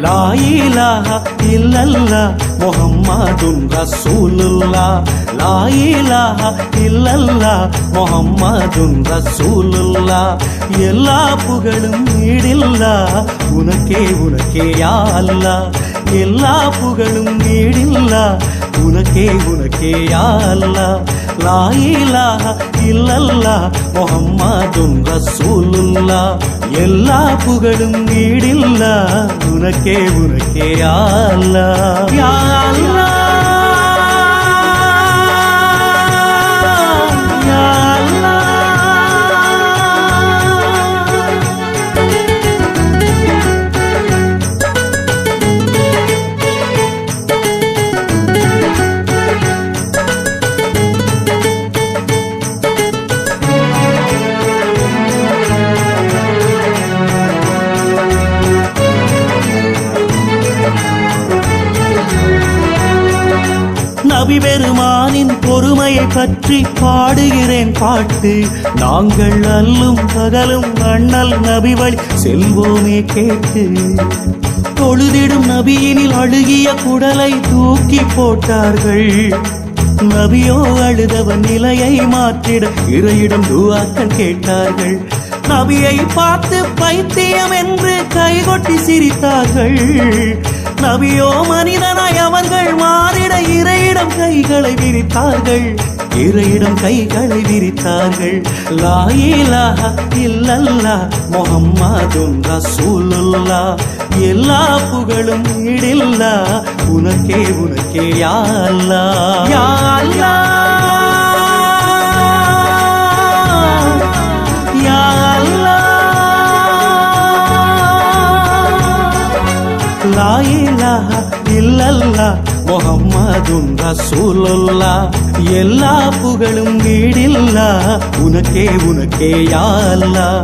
லா இலாஹா இல்லல்லாஹ் முஹம்மதுன் ரசூலுல்லாஹ். லா இலாஹா இல்லல்லாஹ் முஹம்மதுன் ரசூலுல்லாஹ். எல்லா புகழும் ஈடில்லாஹ் உனக்கே உனக்கே யா அல்லாஹ். எல்லா புகழும் ஈடில்லாஹ் உனக்கே உனக்கே யா அல்லாஹ். லா இலாஹா இல்லல்லாஹ் முஹம்மதுன் ரசூலுல்லாஹ். எல்லா புகழும் ஈடில்லாஹ் உனக்கே உனக்கே யா அல்லாஹ். யா அல்லாஹ் யா அல்லாஹ். நபி பெருமானின் பொறுமையை பற்றி பாடுகிறேன் பாட்டு. நாங்கள் அல்லும் பகலும் அண்ணல் நபி வழி செல்வோமே கேட்டு. தொழுதிடும் நபியினில் அழுகிய குடலை தூக்கி போட்டார்கள். நபியோ அழுதவன் நிலையை மாற்றிட இறையிடம் துஆக்கள் கேட்டார்கள். நபியை பார்த்து பைத்தியம் என்று கைகொட்டி சிரித்தார்கள். நபியோ மனிதனாய் அவர்கள் மாறிட இறையிடம் கைகளை விரித்தார்கள். இறையிடம் கைகளை விரித்தார்கள். லா இலாஹா இல்லல்லாஹ் முஹம்மதுன் ரசூலுல்லாஹ். எல்லா புகழும் ஈடில்லாஹ் உனக்கே உனக்கே யா அல்லாஹ். யா அல்லாஹ் யா அல்லாஹ். லா இலாஹா இல்லல்லாஹ் முஹம்மதுன் ரசூலுல்லாஹ். எல்லா புகழும் ஈடில்லாஹ் உனக்கே உனக்கே யா அல்லாஹ்.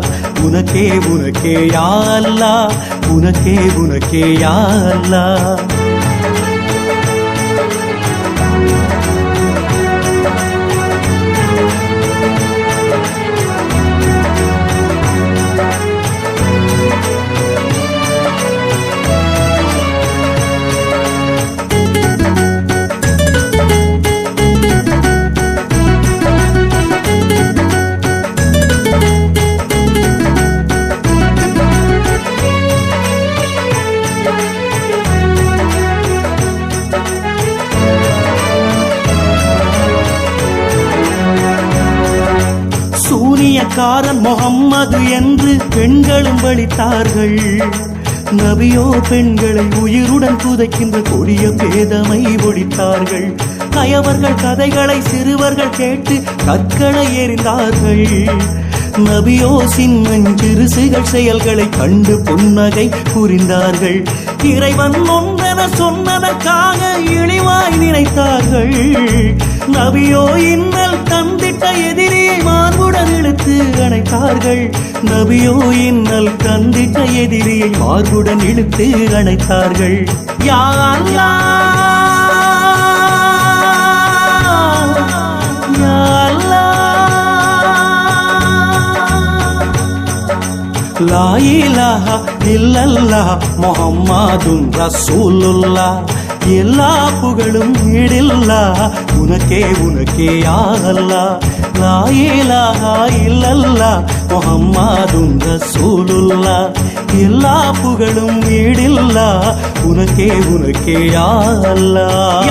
உனக்கே உனக்கே யா அல்லாஹ். உனக்கே உனக்கே யா அல்லாஹ். சூனியக்காரன் முஹம்மது என்று பெண்களும் வலித்தார்கள். நபியோ பெண்களை உயிருடன் புதைக்கின்ற கொடிய பேதமை ஒழித்தார்கள். கயவர்கள் கதைகளை சிறுவர்கள் கேட்டு கற்களை எறிந்தார்கள். நபியோ சின்னஞ்சிறு சிகள் செயல்களை கண்டு புன்னகை புரிந்தார்கள். இறைவன் ஒன்றென சொன்னதற்காக இழிவாய் நினைத்தார்கள். நபியோ இன்னல் தந்திட்ட எதிரியை மார்புடன் இழுத்து அணைத்தார்கள். நபியோ இன்னல் தந்திட்ட எதிரியை மார்புடன் இழுத்து அணைத்தார்கள். யா அல்லாஹ் யா அல்லாஹ். லா இலாஹா இல்லல்லாஹ் முஹம்மதுன் ரசூலுல்லாஹ். எல்லா புகழும் ஈடில்லாஹ் உனக்கே உனக்கே யா அல்லாஹ். லா இலாஹா இல்லல்லாஹ் முஹம்மதுன் ரசூலுல்லாஹ். எல்லா புகழும் ஈடில்லாஹ் உனக்கே உனக்கே யா அல்லாஹ்.